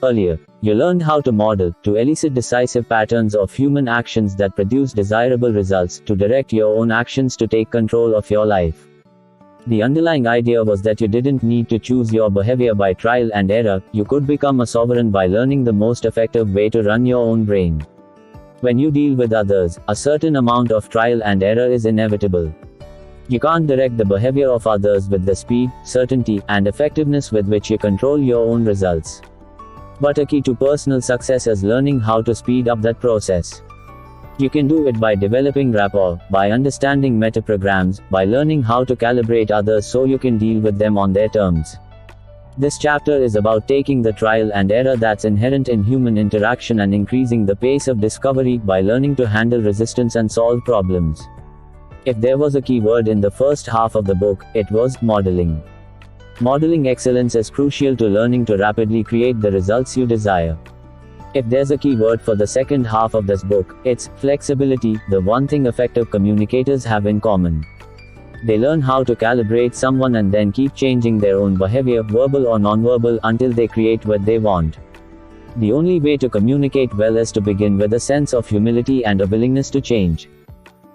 Earlier, you learned how to model, to elicit decisive patterns of human actions that produce desirable results, to direct your own actions, to take control of your life. The underlying idea was that you didn't need to choose your behavior by trial and error, you could become a sovereign by learning the most effective way to run your own brain. When you deal with others, a certain amount of trial and error is inevitable. You can't direct the behavior of others with the speed, certainty, and effectiveness with which you control your own results. But a key to personal success is learning how to speed up that process. You can do it by developing rapport, by understanding metaprograms, by learning how to calibrate others so you can deal with them on their terms. This chapter is about taking the trial and error that's inherent in human interaction and increasing the pace of discovery by learning to handle resistance and solve problems. If there was a key word in the first half of the book, it was modeling. Modeling excellence is crucial to learning to rapidly create the results you desire. If there's a key word for the second half of this book, it's flexibility, the one thing effective communicators have in common. They learn how to calibrate someone and then keep changing their own behavior, verbal or nonverbal, until they create what they want. The only way to communicate well is to begin with a sense of humility and a willingness to change.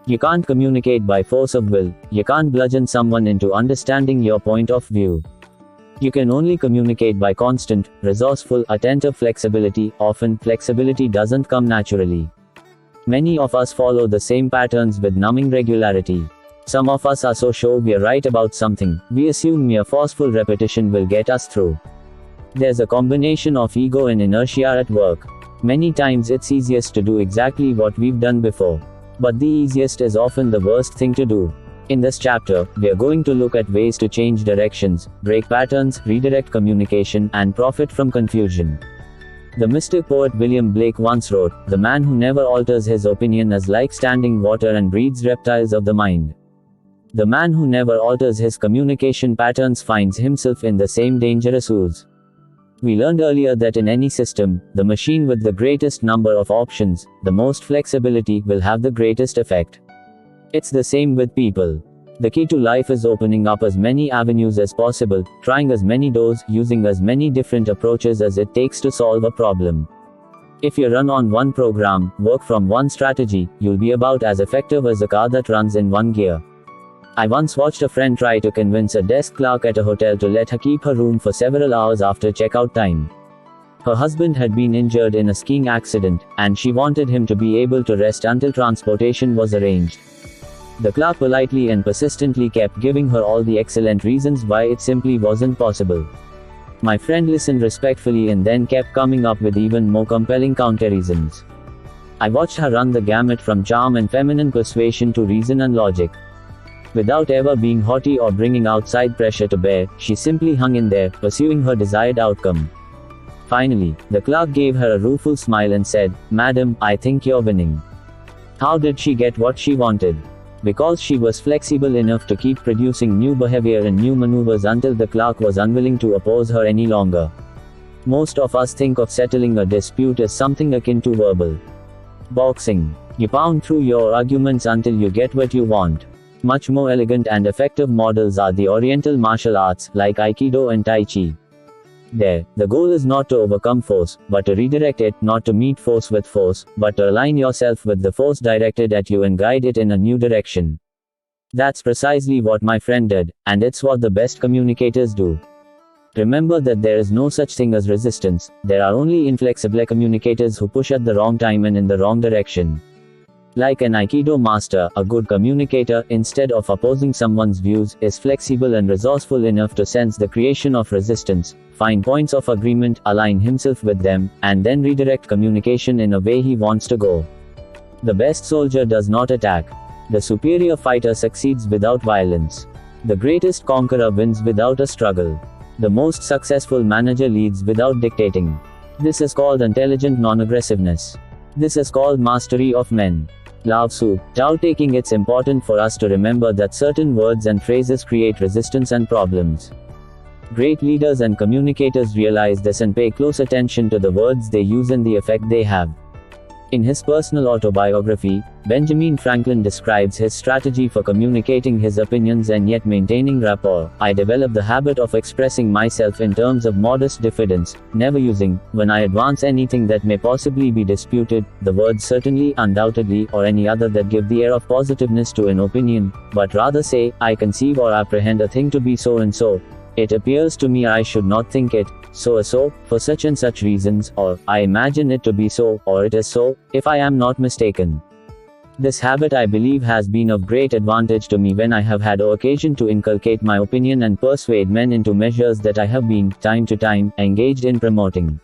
You can't communicate by force of will, you can't bludgeon someone into understanding your point of view. You can only communicate by constant, resourceful, attentive flexibility. Often, flexibility doesn't come naturally. Many of us follow the same patterns with numbing regularity. Some of us are so sure we're right about something, we assume mere forceful repetition will get us through. There's a combination of ego and inertia at work. Many times it's easiest to do exactly what we've done before. But the easiest is often the worst thing to do. In this chapter, we are going to look at ways to change directions, break patterns, redirect communication, and profit from confusion. The mystic poet William Blake once wrote, "The man who never alters his opinion is like standing water and breeds reptiles of the mind. The man who never alters his communication patterns finds himself in the same dangerous ooze." We learned earlier that in any system, the machine with the greatest number of options, the most flexibility, will have the greatest effect. It's the same with people. The key to life is opening up as many avenues as possible, trying as many doors, using as many different approaches as it takes to solve a problem. If you run on one program, work from one strategy, you'll be about as effective as a car that runs in one gear. I once watched a friend try to convince a desk clerk at a hotel to let her keep her room for several hours after checkout time. Her husband had been injured in a skiing accident, and she wanted him to be able to rest until transportation was arranged. The clerk politely and persistently kept giving her all the excellent reasons why it simply wasn't possible. My friend listened respectfully and then kept coming up with even more compelling counter-reasons. I watched her run the gamut from charm and feminine persuasion to reason and logic. Without ever being haughty or bringing outside pressure to bear, she simply hung in there, pursuing her desired outcome. Finally, the clerk gave her a rueful smile and said, "Madam, I think you're winning." How did she get what she wanted? Because she was flexible enough to keep producing new behavior and new maneuvers until the clerk was unwilling to oppose her any longer. Most of us think of settling a dispute as something akin to verbal boxing. You pound through your arguments until you get what you want. Much more elegant and effective models are the Oriental martial arts, like Aikido and Tai Chi. There, the goal is not to overcome force, but to redirect it, not to meet force with force, but to align yourself with the force directed at you and guide it in a new direction. That's precisely what my friend did, and it's what the best communicators do. Remember that there is no such thing as resistance, there are only inflexible communicators who push at the wrong time and in the wrong direction. Like an Aikido master, a good communicator, instead of opposing someone's views, is flexible and resourceful enough to sense the creation of resistance, find points of agreement, align himself with them, and then redirect communication in a way he wants to go. The best soldier does not attack. The superior fighter succeeds without violence. The greatest conqueror wins without a struggle. The most successful manager leads without dictating. This is called intelligent non-aggressiveness. This is called mastery of men. Lao Tzu, Tao. Taking it's important for us to remember that certain words and phrases create resistance and problems. Great leaders and communicators realize this and pay close attention to the words they use and the effect they have. In his personal autobiography, Benjamin Franklin describes his strategy for communicating his opinions and yet maintaining rapport. I developed the habit of expressing myself in terms of modest diffidence, never using, when I advance anything that may possibly be disputed, the words certainly, undoubtedly, or any other that give the air of positiveness to an opinion, but rather say, I conceive or apprehend a thing to be so and so. It appears to me I should not think it, so, for such and such reasons, or, I imagine it to be so, or it is so, if I am not mistaken. This habit I believe has been of great advantage to me when I have had occasion to inculcate my opinion and persuade men into measures that I have been, time to time, engaged in promoting.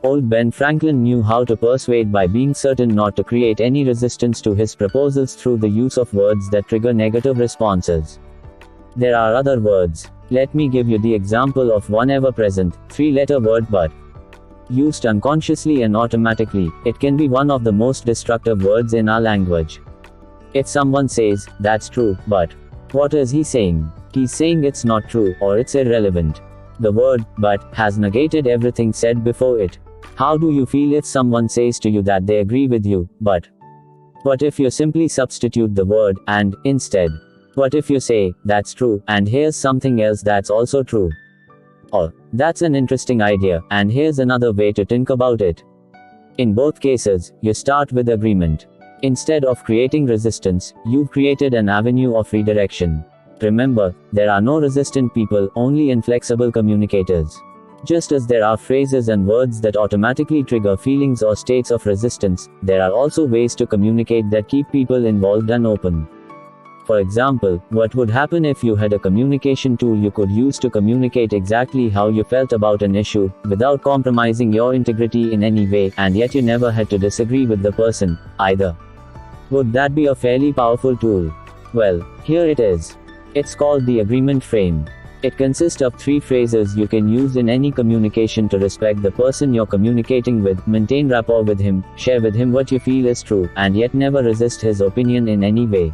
Old Ben Franklin knew how to persuade by being certain not to create any resistance to his proposals through the use of words that trigger negative responses. There are other words. Let me give you the example of one ever-present, three-letter word but. Used unconsciously and automatically, it can be one of the most destructive words in our language. If someone says, that's true, but. What is he saying? He's saying it's not true, or it's irrelevant. The word, but, has negated everything said before it. How do you feel if someone says to you that they agree with you, but? What if you simply substitute the word, and, instead? What if you say, that's true, and here's something else that's also true? Or, that's an interesting idea, and here's another way to think about it. In both cases, you start with agreement. Instead of creating resistance, you've created an avenue of redirection. Remember, there are no resistant people, only inflexible communicators. Just as there are phrases and words that automatically trigger feelings or states of resistance, there are also ways to communicate that keep people involved and open. For example, what would happen if you had a communication tool you could use to communicate exactly how you felt about an issue, without compromising your integrity in any way, and yet you never had to disagree with the person, either? Would that be a fairly powerful tool? Well, here it is. It's called the agreement frame. It consists of 3 phrases you can use in any communication to respect the person you're communicating with, maintain rapport with him, share with him what you feel is true, and yet never resist his opinion in any way.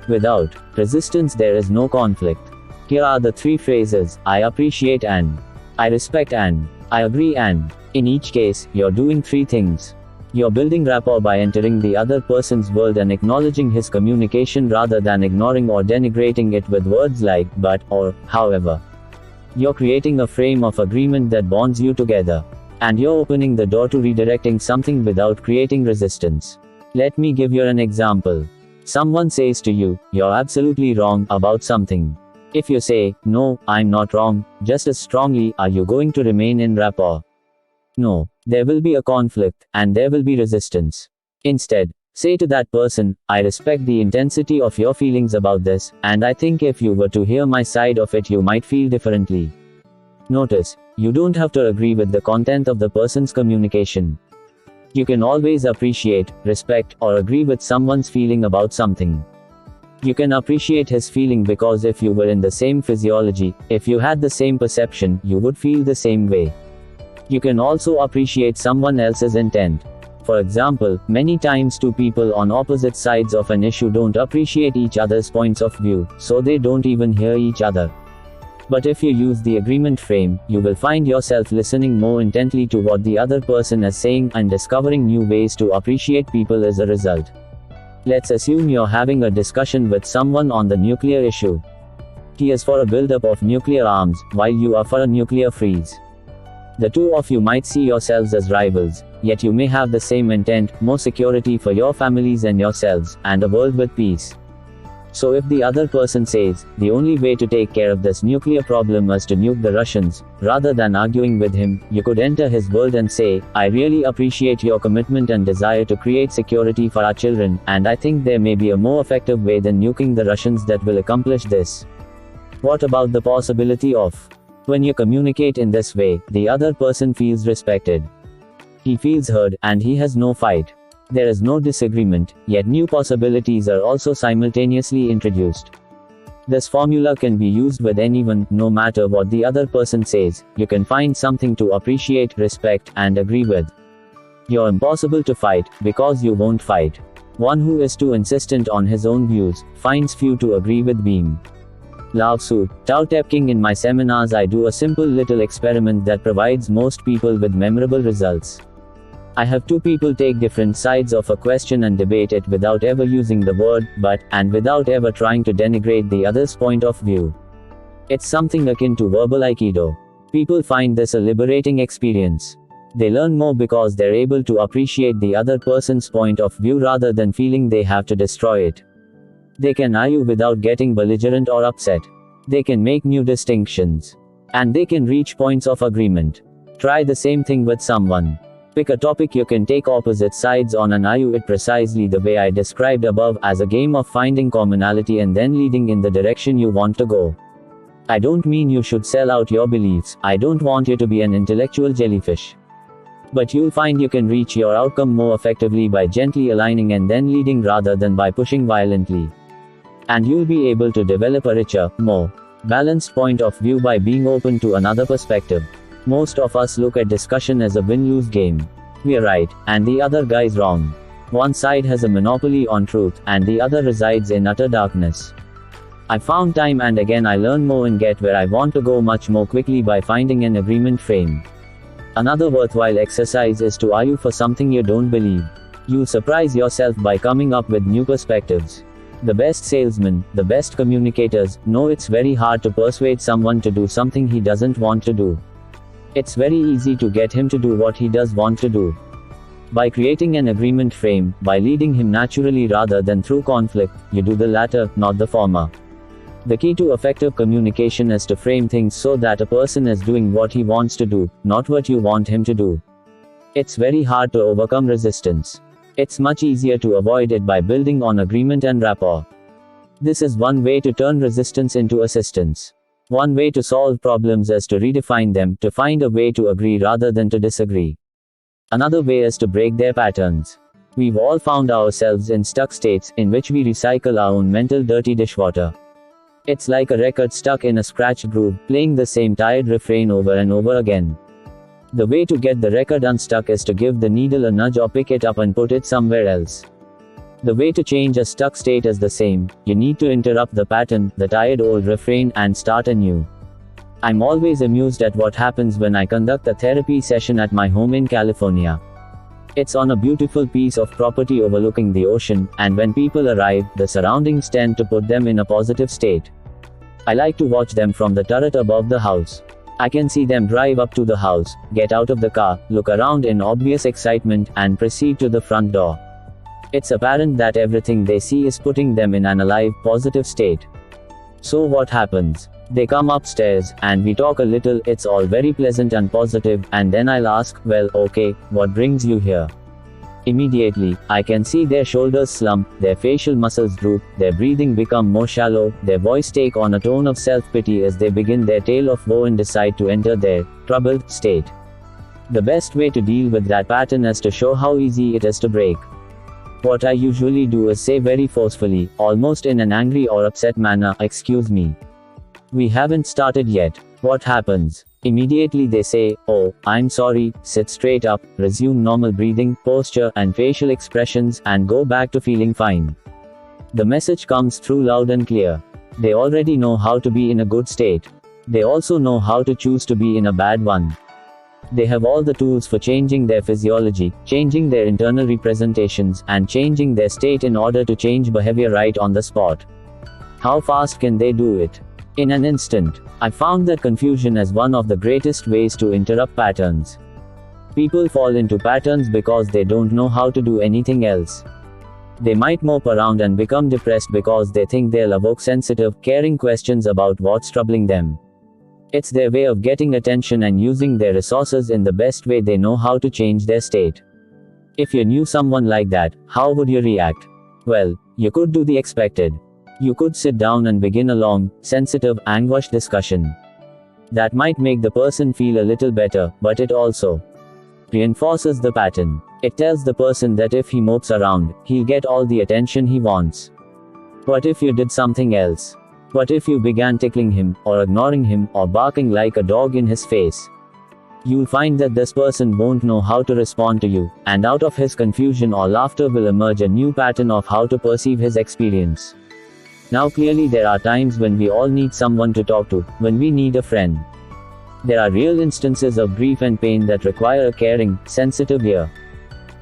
Without resistance there is no conflict. Here are the 3 phrases, I appreciate and, I respect and, I agree and. In each case, you're doing 3 things. You're building rapport by entering the other person's world and acknowledging his communication rather than ignoring or denigrating it with words like, but, or, however. You're creating a frame of agreement that bonds you together. And you're opening the door to redirecting something without creating resistance. Let me give you an example. Someone says to you, you're absolutely wrong about something. If you say, no, I'm not wrong, just as strongly, are you going to remain in rapport? No. There will be a conflict, and there will be resistance. Instead, say to that person, I respect the intensity of your feelings about this, and I think if you were to hear my side of it you might feel differently. Notice, you don't have to agree with the content of the person's communication. You can always appreciate, respect, or agree with someone's feeling about something. You can appreciate his feeling because if you were in the same physiology, if you had the same perception, you would feel the same way. You can also appreciate someone else's intent. For example, many times 2 people on opposite sides of an issue don't appreciate each other's points of view, so they don't even hear each other. But if you use the agreement frame, you will find yourself listening more intently to what the other person is saying and discovering new ways to appreciate people as a result. Let's assume you're having a discussion with someone on the nuclear issue. He is for a buildup of nuclear arms, while you are for a nuclear freeze. The 2 of you might see yourselves as rivals, yet you may have the same intent, more security for your families and yourselves, and a world with peace. So if the other person says, the only way to take care of this nuclear problem is to nuke the Russians, rather than arguing with him, you could enter his world and say, I really appreciate your commitment and desire to create security for our children, and I think there may be a more effective way than nuking the Russians that will accomplish this. What about the possibility of? When you communicate in this way, the other person feels respected. He feels heard, and he has no fight. There is no disagreement, yet new possibilities are also simultaneously introduced. This formula can be used with anyone, no matter what the other person says, you can find something to appreciate, respect, and agree with. You're impossible to fight, because you won't fight. One who is too insistent on his own views, finds few to agree with beam. Lao Tzu, Tao Te Ching. In my seminars I do a simple little experiment that provides most people with memorable results. I have two people take different sides of a question and debate it without ever using the word but, and without ever trying to denigrate the other's point of view. It's something akin to verbal aikido. People find this a liberating experience. They learn more because they're able to appreciate the other person's point of view rather than feeling they have to destroy it. They can argue without getting belligerent or upset. They can make new distinctions. And they can reach points of agreement. Try the same thing with someone. Pick a topic you can take opposite sides on and argue it precisely the way I described above, as a game of finding commonality and then leading in the direction you want to go. I don't mean you should sell out your beliefs, I don't want you to be an intellectual jellyfish. But you'll find you can reach your outcome more effectively by gently aligning and then leading rather than by pushing violently. And you'll be able to develop a richer, more balanced point of view by being open to another perspective. Most of us look at discussion as a win-lose game. We're right, and the other guy's wrong. One side has a monopoly on truth, and the other resides in utter darkness. I found time and again I learn more and get where I want to go much more quickly by finding an agreement frame. Another worthwhile exercise is to argue for something you don't believe. You'll surprise yourself by coming up with new perspectives. The best salesmen, the best communicators, know it's very hard to persuade someone to do something he doesn't want to do. It's very easy to get him to do what he does want to do. By creating an agreement frame, by leading him naturally rather than through conflict, you do the latter, not the former. The key to effective communication is to frame things so that a person is doing what he wants to do, not what you want him to do. It's very hard to overcome resistance. It's much easier to avoid it by building on agreement and rapport. This is one way to turn resistance into assistance. One way to solve problems is to redefine them, to find a way to agree rather than to disagree. Another way is to break their patterns. We've all found ourselves in stuck states, in which we recycle our own mental dirty dishwater. It's like a record stuck in a scratched groove, playing the same tired refrain over and over again. The way to get the record unstuck is to give the needle a nudge or pick it up and put it somewhere else. The way to change a stuck state is the same. You need to interrupt the pattern, the tired old refrain, and start anew. I'm always amused at what happens when I conduct a therapy session at my home in California. It's on a beautiful piece of property overlooking the ocean, and when people arrive, the surroundings tend to put them in a positive state. I like to watch them from the turret above the house. I can see them drive up to the house, get out of the car, look around in obvious excitement, and proceed to the front door. It's apparent that everything they see is putting them in an alive, positive state. So what happens? They come upstairs, and we talk a little. It's all very pleasant and positive, and then I'll ask, well, okay, what brings you here? Immediately, I can see their shoulders slump, their facial muscles droop, their breathing become more shallow, their voice take on a tone of self-pity as they begin their tale of woe and decide to enter their troubled state. The best way to deal with that pattern is to show how easy it is to break. What I usually do is say very forcefully, almost in an angry or upset manner, excuse me. We haven't started yet. What happens? Immediately they say, oh, I'm sorry, sit straight up, resume normal breathing, posture, and facial expressions, and go back to feeling fine. The message comes through loud and clear. They already know how to be in a good state. They also know how to choose to be in a bad one. They have all the tools for changing their physiology, changing their internal representations, and changing their state in order to change behavior right on the spot. How fast can they do it? In an instant. I found that confusion is one of the greatest ways to interrupt patterns. People fall into patterns because they don't know how to do anything else. They might mope around and become depressed because they think they'll evoke sensitive, caring questions about what's troubling them. It's their way of getting attention and using their resources in the best way they know how to change their state. If you knew someone like that, how would you react? Well, you could do the expected. You could sit down and begin a long, sensitive, anguished discussion. That might make the person feel a little better, but it also reinforces the pattern. It tells the person that if he mopes around, he'll get all the attention he wants. What if you did something else? What if you began tickling him, or ignoring him, or barking like a dog in his face? You'll find that this person won't know how to respond to you, and out of his confusion or laughter will emerge a new pattern of how to perceive his experience. Now clearly there are times when we all need someone to talk to, when we need a friend. There are real instances of grief and pain that require a caring, sensitive ear.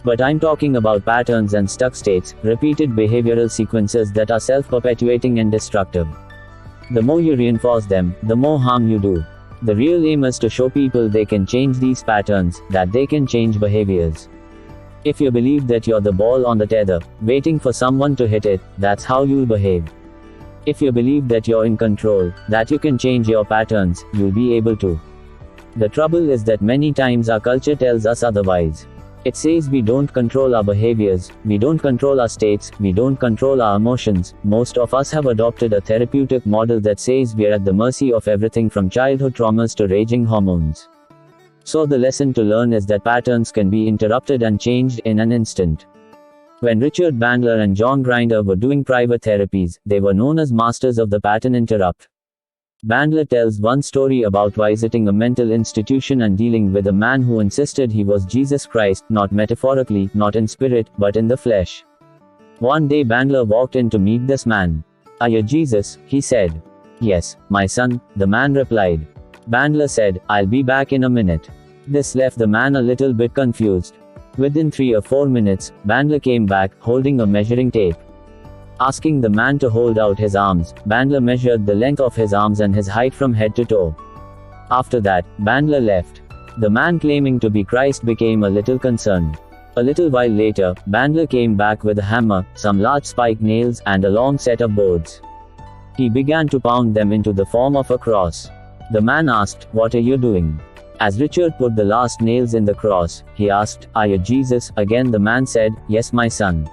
But I'm talking about patterns and stuck states, repeated behavioral sequences that are self-perpetuating and destructive. The more you reinforce them, the more harm you do. The real aim is to show people they can change these patterns, that they can change behaviors. If you believe that you're the ball on the tether, waiting for someone to hit it, that's how you'll behave. If you believe that you're in control, that you can change your patterns, you'll be able to. The trouble is that many times our culture tells us otherwise. It says we don't control our behaviors, we don't control our states, we don't control our emotions. Most of us have adopted a therapeutic model that says we're at the mercy of everything from childhood traumas to raging hormones. So the lesson to learn is that patterns can be interrupted and changed in an instant. When Richard Bandler and John Grinder were doing private therapies, they were known as masters of the pattern interrupt. Bandler tells one story about visiting a mental institution and dealing with a man who insisted he was Jesus Christ, not metaphorically, not in spirit, but in the flesh. One day Bandler walked in to meet this man. "Are you Jesus?" he said. "Yes, my son," the man replied. Bandler said, "I'll be back in a minute." This left the man a little bit confused. Within 3 or 4 minutes, Bandler came back, holding a measuring tape. Asking the man to hold out his arms, Bandler measured the length of his arms and his height from head to toe. After that, Bandler left. The man claiming to be Christ became a little concerned. A little while later, Bandler came back with a hammer, some large spike nails, and a long set of boards. He began to pound them into the form of a cross. The man asked, "What are you doing?" As Richard put the last nails in the cross, he asked, "Are you Jesus?" Again the man said, "Yes, my son."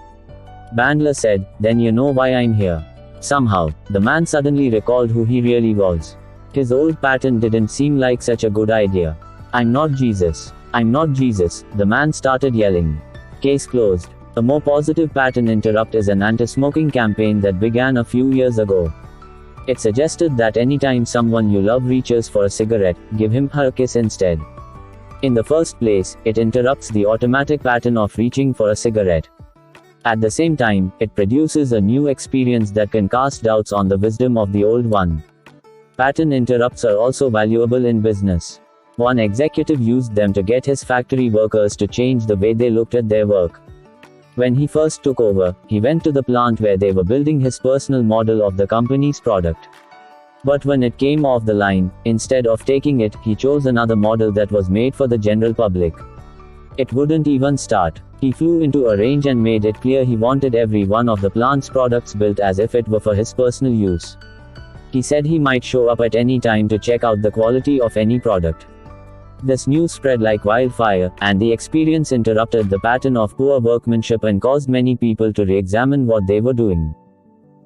Bandler said, "Then you know why I'm here." Somehow, the man suddenly recalled who he really was. His old pattern didn't seem like such a good idea. "I'm not Jesus. I'm not Jesus," the man started yelling. Case closed. A more positive pattern interrupt is an anti-smoking campaign that began a few years ago. It suggested that anytime someone you love reaches for a cigarette, give him/her a kiss instead. In the first place, it interrupts the automatic pattern of reaching for a cigarette. At the same time, it produces a new experience that can cast doubts on the wisdom of the old one. Pattern interrupts are also valuable in business. One executive used them to get his factory workers to change the way they looked at their work. When he first took over, he went to the plant where they were building his personal model of the company's product. But when it came off the line, instead of taking it, he chose another model that was made for the general public. It wouldn't even start. He flew into a range and made it clear he wanted every one of the plant's products built as if it were for his personal use. He said he might show up at any time to check out the quality of any product. This news spread like wildfire, and the experience interrupted the pattern of poor workmanship and caused many people to re-examine what they were doing.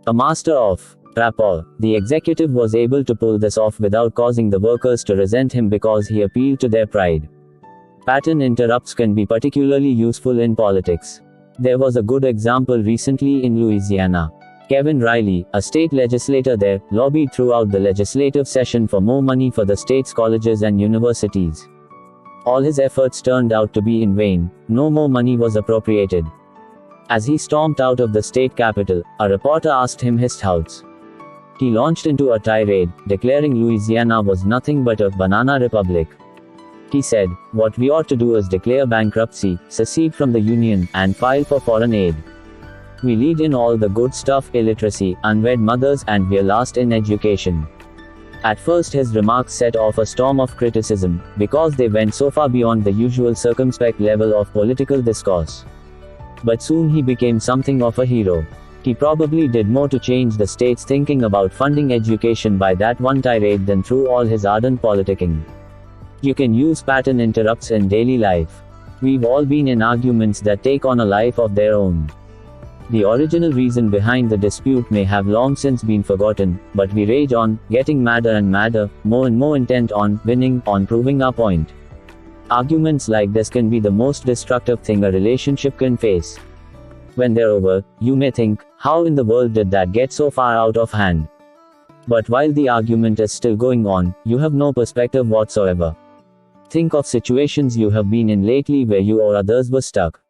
A master of rapport, the executive was able to pull this off without causing the workers to resent him because he appealed to their pride. Pattern interrupts can be particularly useful in politics. There was a good example recently in Louisiana. Kevin Riley, a state legislator there, lobbied throughout the legislative session for more money for the state's colleges and universities. All his efforts turned out to be in vain. No more money was appropriated. As he stormed out of the state capitol, a reporter asked him his thoughts. He launched into a tirade, declaring Louisiana was nothing but a banana republic. He said, "What we ought to do is declare bankruptcy, secede from the Union, and file for foreign aid. We lead in all the good stuff, illiteracy, unwed mothers, and we're last in education." At first his remarks set off a storm of criticism, because they went so far beyond the usual circumspect level of political discourse. But soon he became something of a hero. He probably did more to change the state's thinking about funding education by that one tirade than through all his ardent politicking. You can use pattern interrupts in daily life. We've all been in arguments that take on a life of their own. The original reason behind the dispute may have long since been forgotten, but we rage on, getting madder and madder, more and more intent on winning, on proving our point. Arguments like this can be the most destructive thing a relationship can face. When they're over, you may think, how in the world did that get so far out of hand? But while the argument is still going on, you have no perspective whatsoever. Think of situations you have been in lately where you or others were stuck.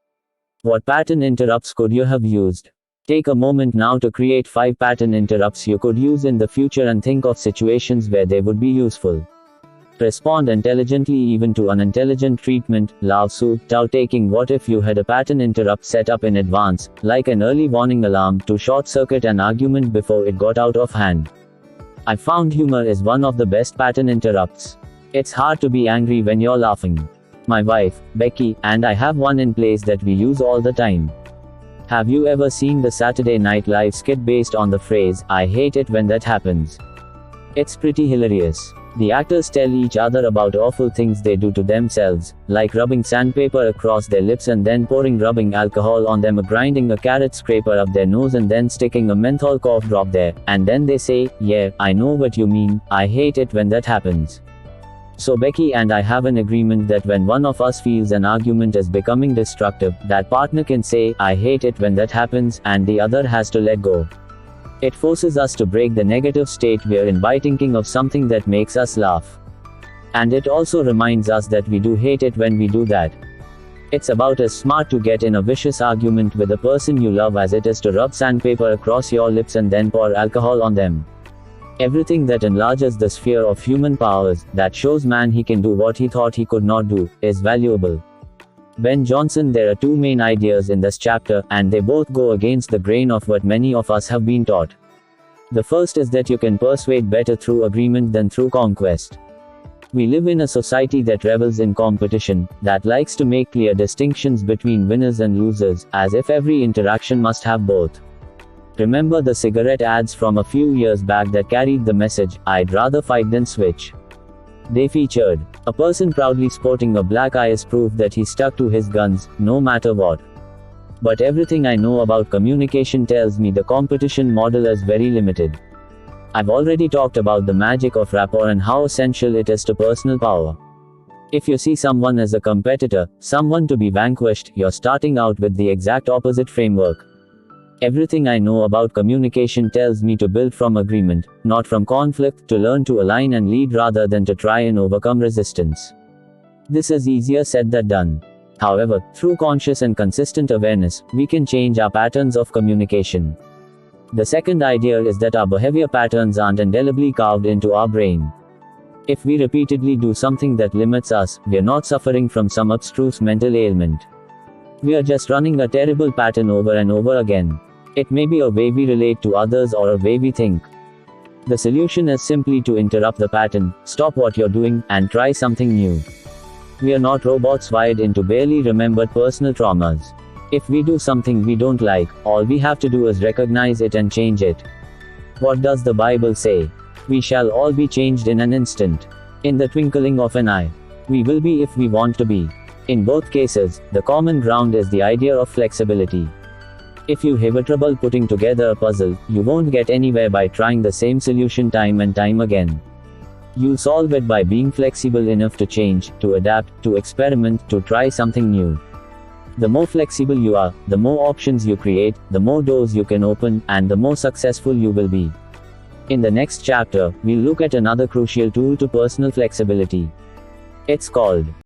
What pattern interrupts could you have used? Take a moment now to create 5 pattern interrupts you could use in the future and think of situations where they would be useful. Respond intelligently even to unintelligent treatment. Lao Tzu, Tao taking. What if you had a pattern interrupt set up in advance, like an early warning alarm, to short-circuit an argument before it got out of hand? I found humor is one of the best pattern interrupts. It's hard to be angry when you're laughing. My wife, Becky, and I have one in place that we use all the time. Have you ever seen the Saturday Night Live skit based on the phrase, "I hate it when that happens"? It's pretty hilarious. The actors tell each other about awful things they do to themselves, like rubbing sandpaper across their lips and then pouring rubbing alcohol on them, or grinding a carrot scraper up their nose and then sticking a menthol cough drop there, and then they say, "Yeah, I know what you mean, I hate it when that happens." So Becky and I have an agreement that when one of us feels an argument is becoming destructive, that partner can say, "I hate it when that happens," and the other has to let go. It forces us to break the negative state we're in by thinking of something that makes us laugh. And it also reminds us that we do hate it when we do that. It's about as smart to get in a vicious argument with the person you love as it is to rub sandpaper across your lips and then pour alcohol on them. Everything that enlarges the sphere of human powers, that shows man he can do what he thought he could not do, is valuable. Ben Jonson. There are two main ideas in this chapter, and they both go against the grain of what many of us have been taught. The first is that you can persuade better through agreement than through conquest. We live in a society that revels in competition, that likes to make clear distinctions between winners and losers, as if every interaction must have both. Remember the cigarette ads from a few years back that carried the message, "I'd rather fight than switch"? They featured a person proudly sporting a black eye as proof that he stuck to his guns, no matter what. But everything I know about communication tells me the competition model is very limited. I've already talked about the magic of rapport and how essential it is to personal power. If you see someone as a competitor, someone to be vanquished, you're starting out with the exact opposite framework. Everything I know about communication tells me to build from agreement, not from conflict, to learn to align and lead rather than to try and overcome resistance. This is easier said than done. However, through conscious and consistent awareness, we can change our patterns of communication. The second idea is that our behavior patterns aren't indelibly carved into our brain. If we repeatedly do something that limits us, we're not suffering from some abstruse mental ailment. We are just running a terrible pattern over and over again. It may be a way we relate to others or a way we think. The solution is simply to interrupt the pattern, stop what you're doing, and try something new. We are not robots wired into barely remembered personal traumas. If we do something we don't like, all we have to do is recognize it and change it. What does the Bible say? We shall all be changed in an instant. In the twinkling of an eye. We will be if we want to be. In both cases, the common ground is the idea of flexibility. If you have trouble putting together a puzzle, you won't get anywhere by trying the same solution time and time again. You'll solve it by being flexible enough to change, to adapt, to experiment, to try something new. The more flexible you are, the more options you create, the more doors you can open, and the more successful you will be. In the next chapter, we'll look at another crucial tool to personal flexibility. It's called